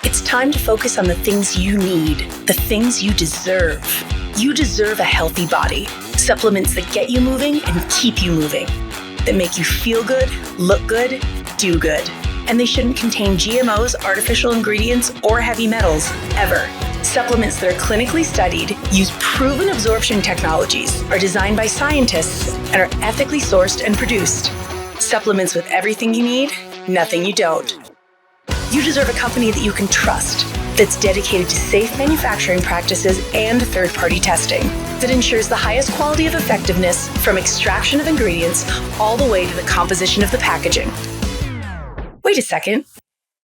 It's time to focus on the things you need, the things you deserve. You deserve a healthy body, supplements that get you moving and keep you moving, that make you feel good, look good, do good. And they shouldn't contain GMOs, artificial ingredients, or heavy metals, ever. Supplements that are clinically studied, use proven absorption technologies, are designed by scientists, and are ethically sourced and produced. Supplements with everything you need, nothing you don't. You deserve a company that you can trust, that's dedicated to safe manufacturing practices and third-party testing, that ensures the highest quality of effectiveness from extraction of ingredients all the way to the composition of the packaging. Wait a second.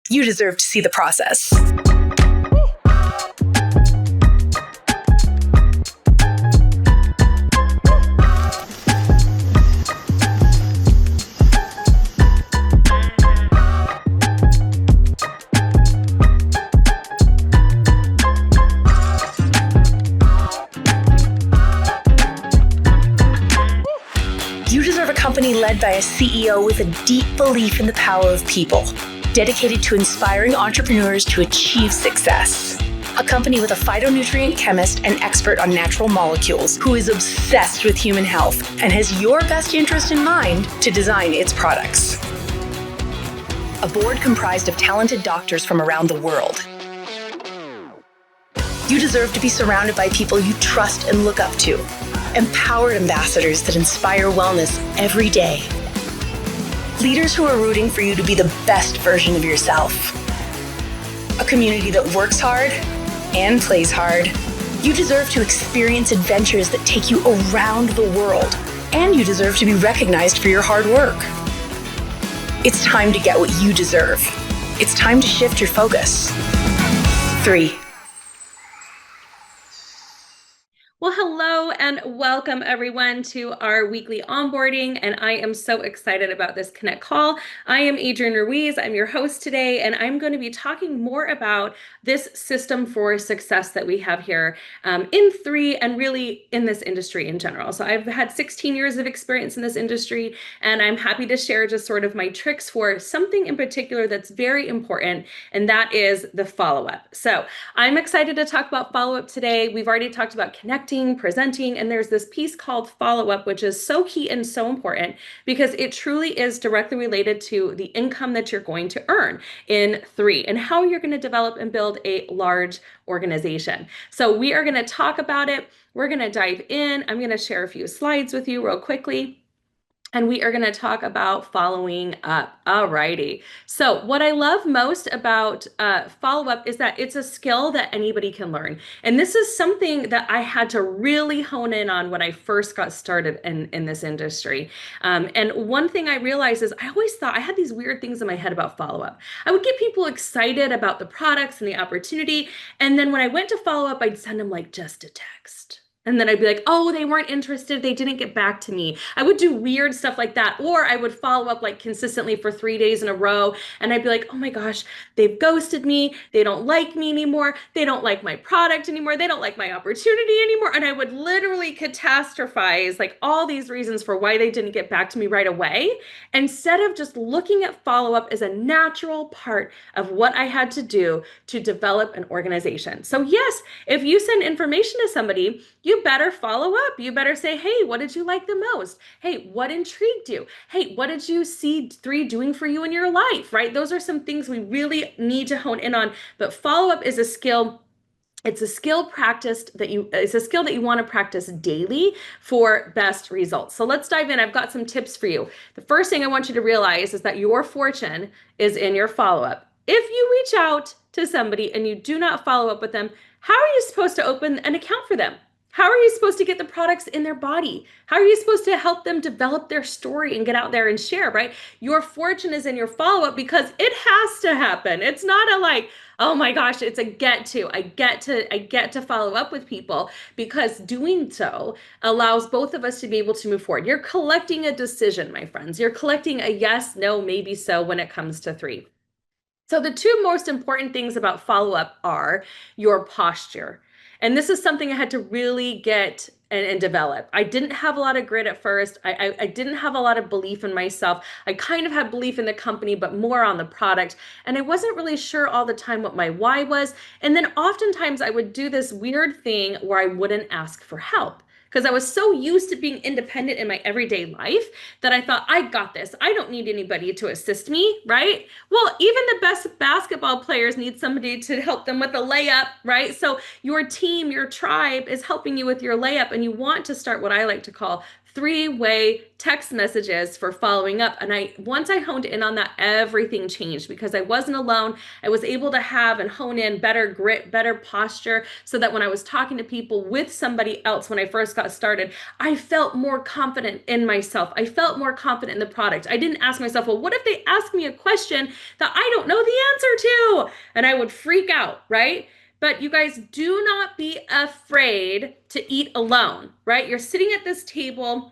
You deserve to see the process. You deserve a company led by a CEO with a deep belief in the power of people, dedicated to inspiring entrepreneurs to achieve success. A company with a phytonutrient chemist and expert on natural molecules who is obsessed with human health and has your best interest in mind to design its products. A board comprised of talented doctors from around the world. You deserve to be surrounded by people you trust and look up to. Empowered ambassadors that inspire wellness every day. Leaders who are rooting for you to be the best version of yourself. A community that works hard and plays hard. You deserve to experience adventures that take you around the world, and you deserve to be recognized for your hard work. It's time to get what you deserve. It's time to shift your focus. 3. Well, hello and welcome everyone to our weekly onboarding, and I am so excited about this Connect call. I am Adrianne Ruiz, I'm your host today, and I'm going to be talking more about this system for success that we have here in 3 and really in this industry in general. So I've had 16 years of experience in this industry, and I'm happy to share just sort of my tricks for something in particular that's very important, and that is the follow-up. So I'm excited to talk about follow-up today. We've already talked about connecting, presenting, and there's this piece called follow-up, which is so key and so important because it truly is directly related to the income that you're going to earn in 3 and how you're going to develop and build a large organization. So we are going to talk about it. We're going to dive in. I'm going to share a few slides with you real quickly. And we are going to talk about following up. Alrighty. So what I love most about follow-up is that it's a skill that anybody can learn. And this is something that I had to really hone in on when I first got started in this industry. And one thing I realized is I always thought I had these weird things in my head about follow-up. I would get people excited about the products and the opportunity. And then when I went to follow-up, I'd send them like just a text. And then I'd be like, oh, they weren't interested. They didn't get back to me. I would do weird stuff like that. Or I would follow up like consistently for 3 days in a row. And I'd be like, oh my gosh, they've ghosted me. They don't like me anymore. They don't like my product anymore. They don't like my opportunity anymore. And I would literally catastrophize like all these reasons for why they didn't get back to me right away, instead of just looking at follow-up as a natural part of what I had to do to develop an organization. So yes, if you send information to somebody, you better follow up. You better say, hey, what did you like the most? Hey, what intrigued you? Hey, what did you see 3 doing for you in your life, right? Those are some things we really need to hone in on. But follow-up is a skill. It's a skill it's a skill that you want to practice daily for best results. So let's dive in. I've got some tips for you. The first thing I want you to realize is that your fortune is in your follow-up. If you reach out to somebody and you do not follow up with them, how are you supposed to open an account for them? How are you supposed to get the products in their body? How are you supposed to help them develop their story and get out there and share, right? Your fortune is in your follow-up because it has to happen. It's not a like, oh my gosh, it's a get to. I get to follow up with people because doing so allows both of us to be able to move forward. You're collecting a decision, my friends. You're collecting a yes, no, maybe so when it comes to 3. So the 2 most important things about follow-up are your posture. And this is something I had to really get and develop. I didn't have a lot of grit at first. I didn't have a lot of belief in myself. I kind of had belief in the company, but more on the product. And I wasn't really sure all the time what my why was. And then oftentimes I would do this weird thing where I wouldn't ask for help because I was so used to being independent in my everyday life that I thought, I got this. I don't need anybody to assist me, right? Well, even the best basketball players need somebody to help them with a layup, right? So your team, your tribe is helping you with your layup, and you want to start what I like to call three-way text messages for following up. And once I honed in on that, everything changed because I wasn't alone. I was able to have and hone in better grit, better posture, so that when I was talking to people with somebody else when I first got started, I felt more confident in myself. I felt more confident in the product. I didn't ask myself, well, what if they ask me a question that I don't know the answer to? And I would freak out, right? But you guys, do not be afraid to eat alone, right? You're sitting at this table.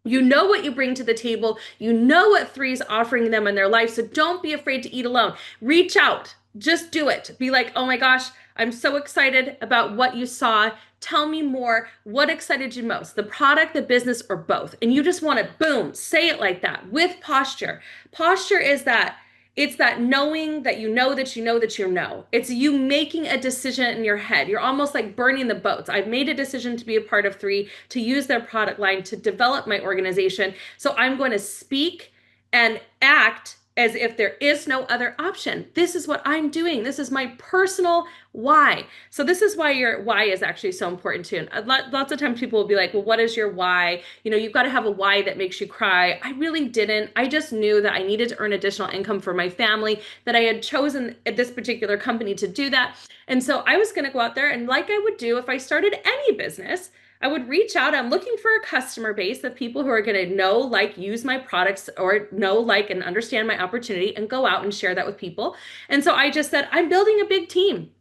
You know what you bring to the table. You know what three's offering them in their life. So don't be afraid to eat alone. Reach out. Just do it. Be like, oh my gosh, I'm so excited about what you saw. Tell me more. What excited you most? The product, the business, or both? And you just want to, boom, say it like that with posture. Posture is that it's that knowing that you know that you know that you know. It's you making a decision in your head. You're almost like burning the boats. I've made a decision to be a part of three, to use their product line, to develop my organization. So I'm going to speak and act as if there is no other option. This is what I'm doing. This is my personal why. So this is why your why is actually so important too. And lots of times people will be like, well, what is your why? You know, you've got to have a why that makes you cry. I really didn't. I just knew that I needed to earn additional income for my family, that I had chosen this particular company to do that. And so I was going to go out there and, like I would do if I started any business, I would reach out. I'm looking for a customer base of people who are going to know, like, use my products, or know, like, and understand my opportunity, and go out and share that with people. And so I just said, I'm building a big team.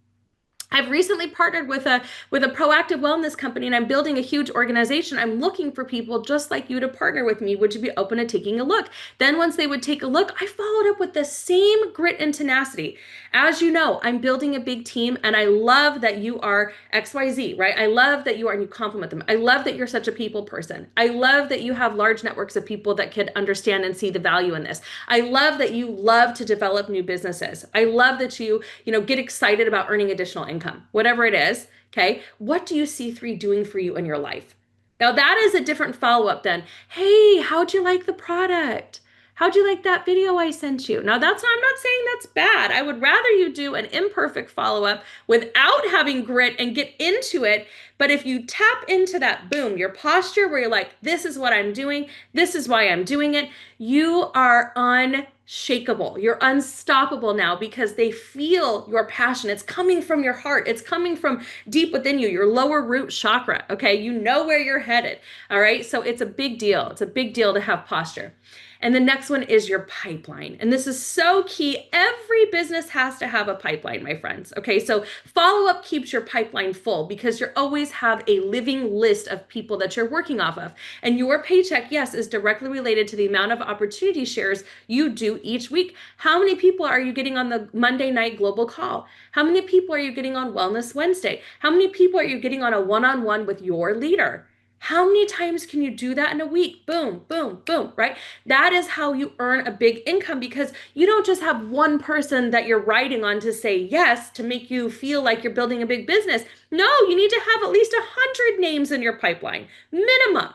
I've recently partnered with a proactive wellness company, and I'm building a huge organization. I'm looking for people just like you to partner with me. Would you be open to taking a look? Then once they would take a look, I followed up with the same grit and tenacity. As you know, I'm building a big team, and I love that you are XYZ, right? I love that you are, and you compliment them. I love that you're such a people person. I love that you have large networks of people that could understand and see the value in this. I love that you love to develop new businesses. I love that you get excited about earning additional income. Whatever it is, okay? What do you see three doing for you in your life? Now that is a different follow-up than, hey, how'd you like the product? How'd you like that video I sent you? Now I'm not saying that's bad. I would rather you do an imperfect follow-up without having grit and get into it. But if you tap into that, boom, your posture where you're like, this is what I'm doing, this is why I'm doing it, you are unshakable. You're unstoppable now because they feel your passion. It's coming from your heart. It's coming from deep within you, your lower root chakra. Okay. You know where you're headed. All right. So it's a big deal. It's a big deal to have posture. And the next one is your pipeline. And this is so key. Every business has to have a pipeline, my friends. Okay, so follow up keeps your pipeline full because you always have a living list of people that you're working off of. And your paycheck, yes, is directly related to the amount of opportunity shares you do each week. How many people are you getting on the Monday night global call? How many people are you getting on Wellness Wednesday? How many people are you getting on a one-on-one with your leader? How many times can you do that in a week? Boom, boom, boom, right? That is how you earn a big income because you don't just have one person that you're riding on to say yes to make you feel like you're building a big business. No, you need to have at least 100 names in your pipeline, minimum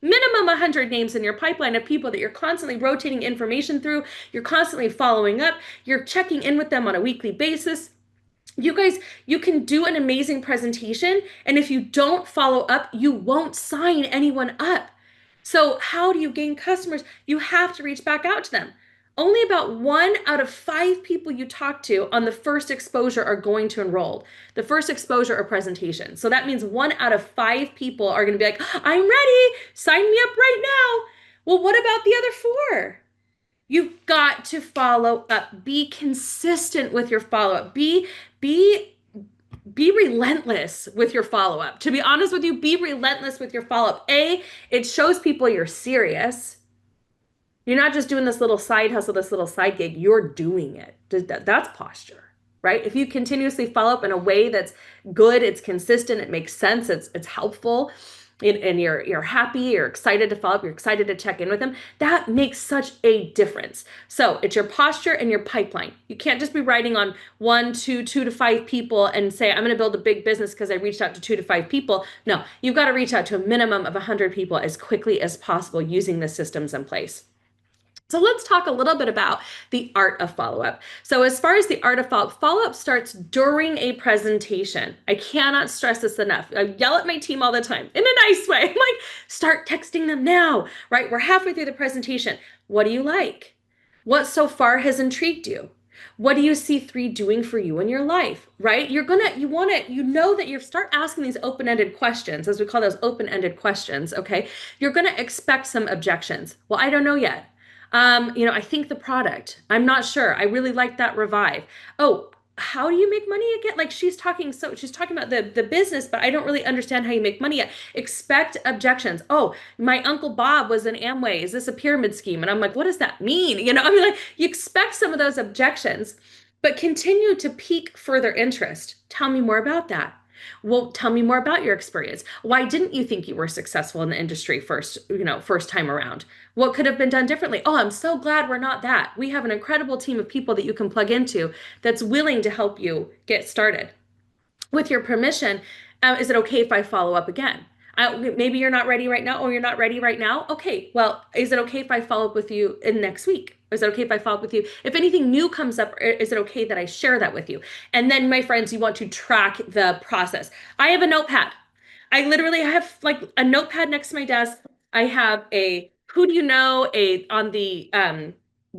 100 names in your pipeline of people that you're constantly rotating information through. You're constantly following up. You're checking in with them on a weekly basis. You guys, you can do an amazing presentation, and if you don't follow up, you won't sign anyone up. So how do you gain customers? You have to reach back out to them. Only about 1 out of 5 people you talk to on the first exposure are going to enroll, the first exposure or presentation. So that means 1 out of 5 people are going to be like, I'm ready, sign me up right now. Well, what about the other 4? You've got to follow up. Be consistent with your follow-up. Be relentless with your follow-up. To be honest with you, be relentless with your follow-up. It shows people you're serious. You're not just doing this little side hustle, this little side gig. You're doing it. That's posture, right? If you continuously follow up in a way that's good, it's consistent, it makes sense, it's helpful, and you're happy, you're excited to follow up, you're excited to check in with them, that makes such a difference. So it's your posture and your pipeline. You can't just be writing on one, two to five people and say, I'm going to build a big business because I reached out to 2 to 5 people. No, you've got to reach out to a minimum of 100 people as quickly as possible using the systems in place. So let's talk a little bit about the art of follow-up. So as far as the art of follow-up, follow-up starts during a presentation. I cannot stress this enough. I yell at my team all the time in a nice way. I'm like, start texting them now, right? We're halfway through the presentation. What do you like? What so far has intrigued you? What do you see 3 doing for you in your life, right? You know that you start asking these open-ended questions, as we call those open-ended questions, okay? You're going to expect some objections. Well, I don't know yet. I think the product, I'm not sure. I really like that revive. Oh, how do you make money again? Like she's talking about the business, but I don't really understand how you make money yet. Expect objections. Oh, my Uncle Bob was in Amway. Is this a pyramid scheme? And I'm like, what does that mean? Like you expect some of those objections, but continue to pique further interest. Tell me more about that. Well, tell me more about your experience. Why didn't you think you were successful in the industry first time around? What could have been done differently? Oh, I'm so glad we're not that. We have an incredible team of people that you can plug into that's willing to help you get started. With your permission, is it okay if I follow up again? Maybe you're not ready right now, or you're not ready right now. Okay, well, is it okay if I follow up with you in next week? Is it okay if I follow up with you? If anything new comes up, is it okay that I share that with you? And then, my friends, you want to track the process. I have a notepad. I literally have like a notepad next to my desk. I have a who do you know a on the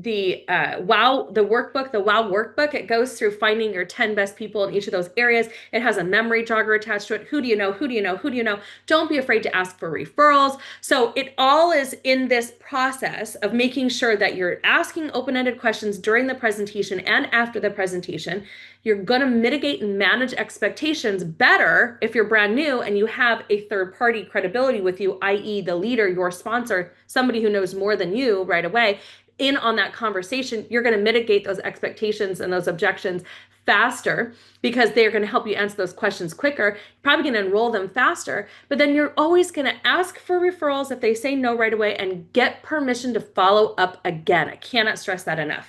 workbook, the wow workbook. It goes through finding your 10 best people in each of those areas. It has a memory jogger attached to it. Who do you know? Who do you know? Who do you know? Don't be afraid to ask for referrals. So it all is in this process of making sure that you're asking open-ended questions during the presentation and after the presentation. You're going to mitigate and manage expectations better if you're brand new and you have a third-party credibility with you, i.e. the leader, your sponsor, somebody who knows more than you right away, in on that conversation. You're going to mitigate those expectations and those objections faster because they're going to help you answer those questions quicker. You're probably going to enroll them faster, but then you're always going to ask for referrals if they say no right away and get permission to follow up again. I cannot stress that enough.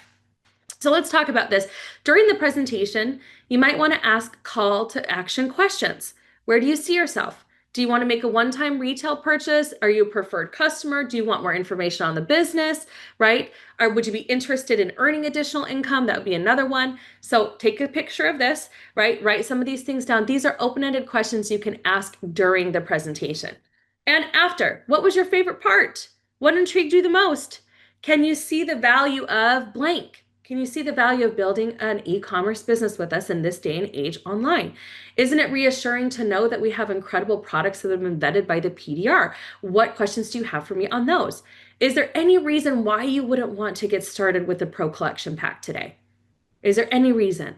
So let's talk about this. During the presentation, you might want to ask call to action questions. Where do you see yourself? Do you want to make a one-time retail purchase? Are you a preferred customer? Do you want more information on the business, right? Or would you be interested in earning additional income? That would be another one. So take a picture of this, right? Write some of these things down. These are open-ended questions you can ask during the presentation. And after, what was your favorite part? What intrigued you the most? Can you see the value of blank? Can you see the value of building an e-commerce business with us in this day and age online? Isn't it reassuring to know that we have incredible products that have been vetted by the PDR? What questions do you have for me on those? Is there any reason why you wouldn't want to get started with the Pro Collection Pack today? Is there any reason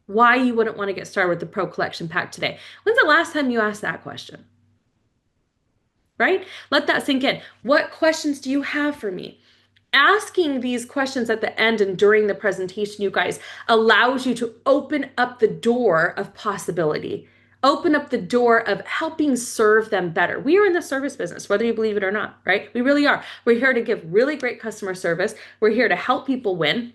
why you wouldn't want to get started with the Pro Collection Pack today? When's the last time you asked that question? Right? Let that sink in. What questions do you have for me? Asking these questions at the end and during the presentation, you guys, allows you to open up the door of possibility, open up the door of helping serve them better. We are in the service business, whether you believe it or not, right? We really are. We're here to give really great customer service. We're here to help people win.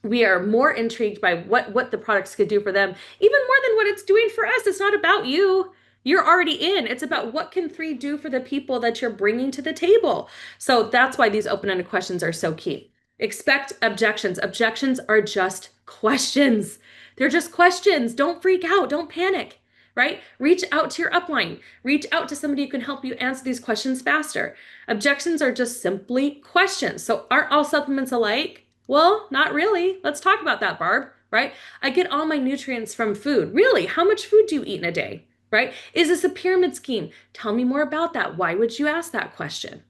We are more intrigued by what the products could do for them, even more than what it's doing for us. It's not about you. You're already in. It's about what can 3 do for the people that you're bringing to the table. So that's why these open-ended questions are so key. Expect objections. Objections are just questions. They're just questions. Don't freak out. Don't panic, right? Reach out to your upline. Reach out to somebody who can help you answer these questions faster. Objections are just simply questions. So aren't all supplements alike? Well, not really. Let's talk about that, Barb, right? I get all my nutrients from food. Really? How much food do you eat in a day? Right? Is this a pyramid scheme? Tell me more about that. Why would you ask that question?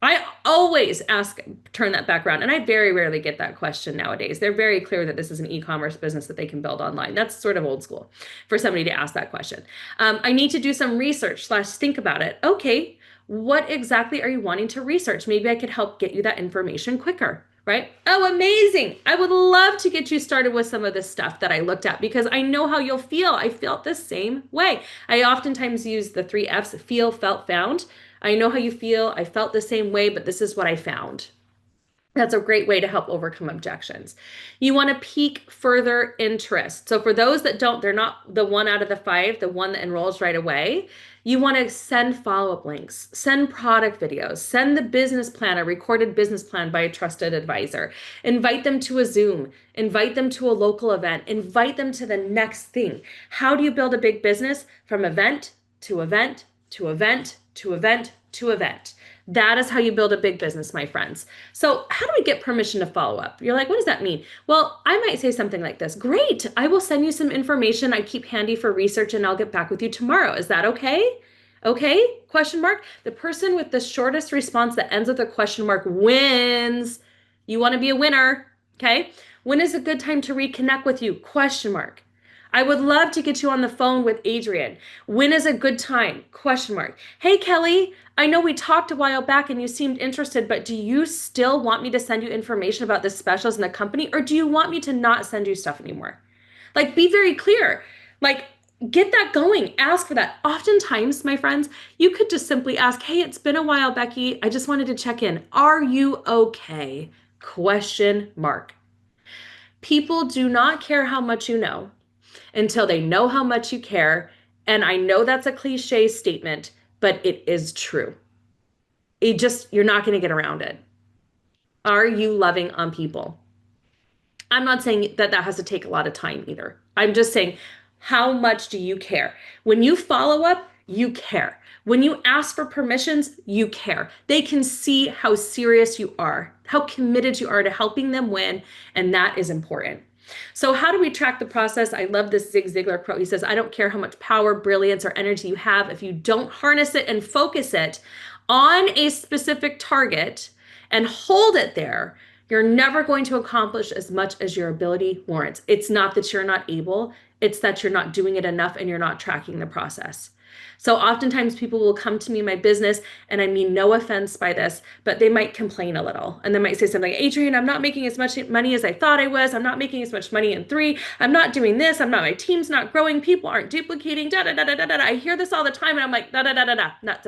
I always turn that back around, and I very rarely get that question nowadays. They're very clear that this is an e-commerce business that they can build online. That's sort of old school for somebody to ask that question. I need to do some research / think about it. Okay, what exactly are you wanting to research? Maybe I could help get you that information quicker, right? Oh, amazing. I would love to get you started with some of this stuff that I looked at because I know how you'll feel. I felt the same way. I oftentimes use the 3 F's: feel, felt, found. I know how you feel. I felt the same way, but this is what I found. That's a great way to help overcome objections. You want to pique further interest. So for those that don't, they're not the 1 out of the 5, the one that enrolls right away. You want to send follow-up links, send product videos, send the business plan, a recorded business plan by a trusted advisor. Invite them to a Zoom, invite them to a local event, invite them to the next thing. How do you build a big business? From event to event to event to event to event. That is how you build a big business, my friends. So how do we get permission to follow up? You're like, what does that mean? Well, I might say something like this. Great, I will send you some information I keep handy for research and I'll get back with you tomorrow. Is that okay? Okay? Question mark. The person with the shortest response that ends with a question mark wins. You want to be a winner, okay? When is a good time to reconnect with you? Question mark. I would love to get you on the phone with Adrianne. When is a good time? Question mark. Hey, Kelly, I know we talked a while back and you seemed interested, but do you still want me to send you information about the specials in the company, or do you want me to not send you stuff anymore? Like, be very clear. Like, get that going. Ask for that. Oftentimes, my friends, you could just simply ask, hey, it's been a while, Becky. I just wanted to check in. Are you okay? Question mark. People do not care how much you know until they know how much you care. And I know that's a cliche statement, but it is true. You're not going to get around it. Are you loving on people? I'm not saying that that has to take a lot of time either. I'm just saying, how much do you care? When you follow up, you care. When you ask for permissions, you care. They can see how serious you are, how committed you are to helping them win, and that is important. So how do we track the process? I love this Zig Ziglar quote. He says, I don't care how much power, brilliance, or energy you have. If you don't harness it and focus it on a specific target and hold it there, you're never going to accomplish as much as your ability warrants. It's not that you're not able, it's that you're not doing it enough and you're not tracking the process. So oftentimes people will come to me in my business, and I mean no offense by this, but they might complain a little. And they might say something like, Adrianne, I'm not making as much money as I thought I was. I'm not making as much money in 3. I'm not doing this. My team's not growing. People aren't duplicating, da da da da da da. I hear this all the time and I'm like, da da da da da. Not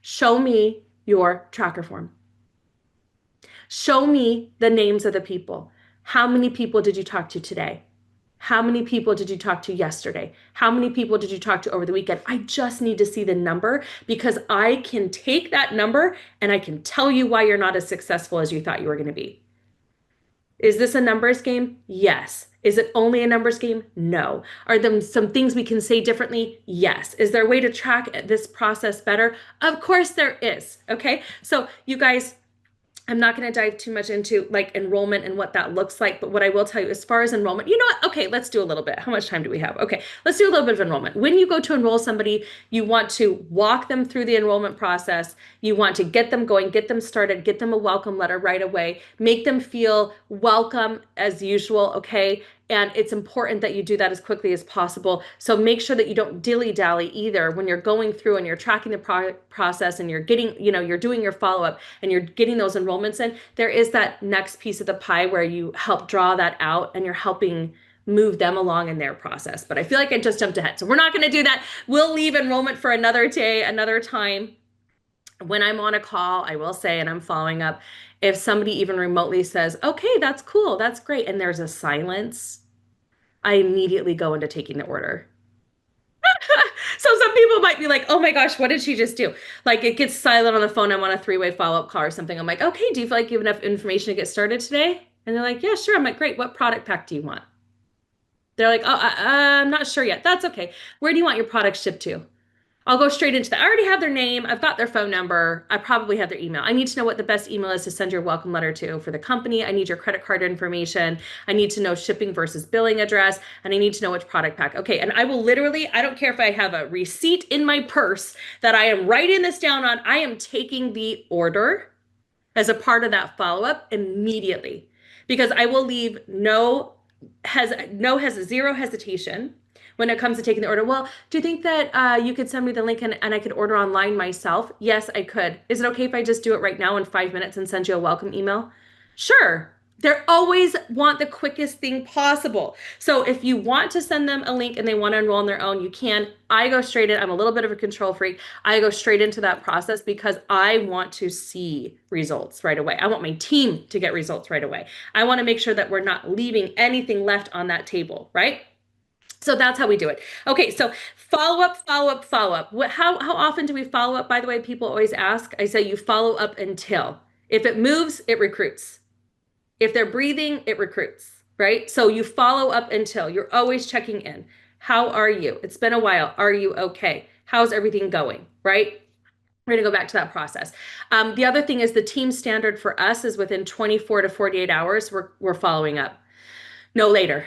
Show me your tracker form. Show me the names of the people. How many people did you talk to today? How many people did you talk to yesterday? How many people did you talk to over the weekend? I just need to see the number, because I can take that number and I can tell you why you're not as successful as you thought you were going to be. Is this a numbers game? Yes. Is it only a numbers game? No. Are there some things we can say differently? Yes. Is there a way to track this process better? Of course there is. Okay. So you guys, I'm not going to dive too much into like enrollment and what that looks like, but what I will tell you as far as enrollment, you know what? Okay, let's do a little bit. How much time do we have? Okay, let's do a little bit of enrollment. When you go to enroll somebody, you want to walk them through the enrollment process. You want to get them going, get them started, get them a welcome letter right away, make them feel welcome as usual, okay? And it's important that you do that as quickly as possible. So make sure that you don't dilly-dally either when you're going through and you're tracking the process and you're getting, you're doing your follow-up and you're getting those enrollments in. There is that next piece of the pie where you help draw that out and you're helping move them along in their process. But I feel like I just jumped ahead. So we're not going to do that. We'll leave enrollment for another day, another time. When I'm on a call, I will say, and I'm following up, if somebody even remotely says, okay, that's cool, that's great, and there's a silence, I immediately go into taking the order. So some people might be like, oh my gosh, what did she just do? Like it gets silent on the phone. I'm on a 3-way follow-up call or something. I'm like, okay, do you feel like you have enough information to get started today? And they're like, yeah, sure. I'm like, great. What product pack do you want? They're like, oh, I'm not sure yet. That's okay. Where do you want your product shipped to? I'll go straight into that. I already have their name. I've got their phone number. I probably have their email. I need to know what the best email is to send your welcome letter to for the company. I need your credit card information. I need to know shipping versus billing address. And I need to know which product pack. Okay. And I will literally, I don't care if I have a receipt in my purse that I am writing this down on. I am taking the order as a part of that follow-up immediately, because I will leave zero hesitation when it comes to taking the order. Well, do you think that you could send me the link and I could order online myself? Yes, I could. Is it okay if I just do it right now in 5 minutes and send you a welcome email? Sure. They always want the quickest thing possible. So if you want to send them a link and they want to enroll on their own, you can. I go straight in. I'm a little bit of a control freak. I go straight into that process because I want to see results right away. I want my team to get results right away. I want to make sure that we're not leaving anything left on that table, right? So that's how we do it. Okay, so follow up, follow up, follow up. How often do we follow up? By the way, people always ask. I say you follow up until. If it moves, it recruits. If they're breathing, it recruits, right? So you follow up until you're always checking in. How are you? It's been a while. Are you okay? How's everything going, right? We're going to go back to that process. The other thing is the team standard for us is within 24 to 48 hours, we're following up. No later.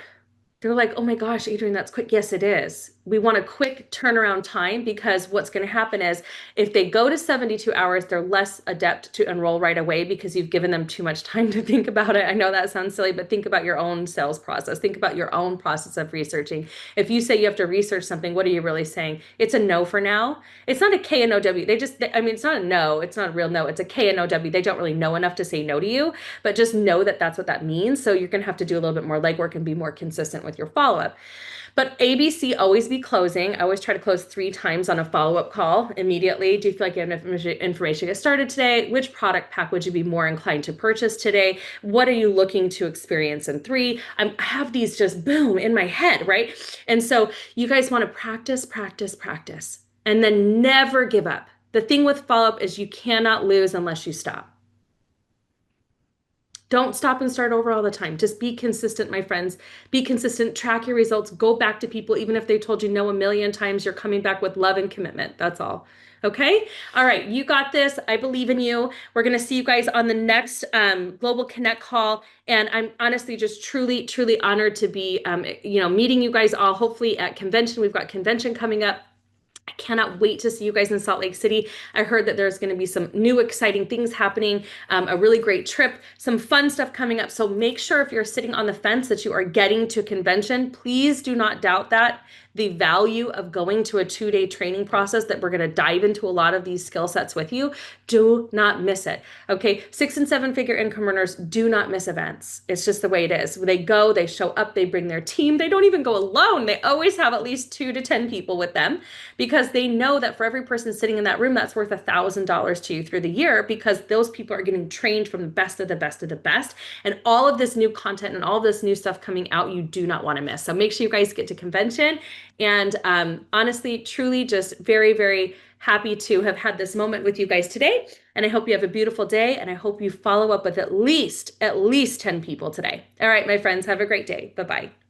They're like, oh my gosh, Adrianne, that's quick. Yes, it is. We want a quick turnaround time because what's going to happen is if they go to 72 hours, they're less adept to enroll right away because you've given them too much time to think about it. I know that sounds silly, but think about your own sales process. Think about your own process of researching. If you say you have to research something, what are you really saying? It's a no for now. It's not a K and O W. I mean, it's not a no. It's not a real no. It's a K and O W. They don't really know enough to say no to you, but just know that that's what that means. So you're going to have to do a little bit more legwork and be more consistent with your follow up. But ABC, always be closing. I always try to close 3 times on a follow-up call immediately. Do you feel like you have enough information to get started today? Which product pack would you be more inclined to purchase today? What are you looking to experience in 3? I have these just boom in my head, right? And so you guys want to practice, practice, practice, and then never give up. The thing with follow-up is you cannot lose unless you stop. Don't stop and start over all the time. Just be consistent, my friends. Be consistent, track your results, go back to people. Even if they told you no a million times, you're coming back with love and commitment. That's all. Okay. All right. You got this. I believe in you. We're going to see you guys on the next Global Connect call. And I'm honestly just truly, truly honored to be, meeting you guys all, hopefully at convention. We've got convention coming up. I cannot wait to see you guys in Salt Lake City. I heard that there's going to be some new exciting things happening, a really great trip, some fun stuff coming up. So make sure if you're sitting on the fence that you are getting to convention, please do not doubt that. The value of going to a 2-day training process that we're going to dive into a lot of these skill sets with you. Do not miss it. Okay. 6 and 7 figure income earners do not miss events. It's just the way it is. They go, they show up, they bring their team. They don't even go alone. They always have at least 2 to 10 people with them because they know that for every person sitting in that room, that's worth $1,000 to you through the year because those people are getting trained from the best of the best of the best. And all of this new content and all this new stuff coming out, you do not want to miss. So make sure you guys get to convention. And honestly, truly just very, very happy to have had this moment with you guys today. And I hope you have a beautiful day. And I hope you follow up with at least 10 people today. All right, my friends, have a great day. Bye-bye.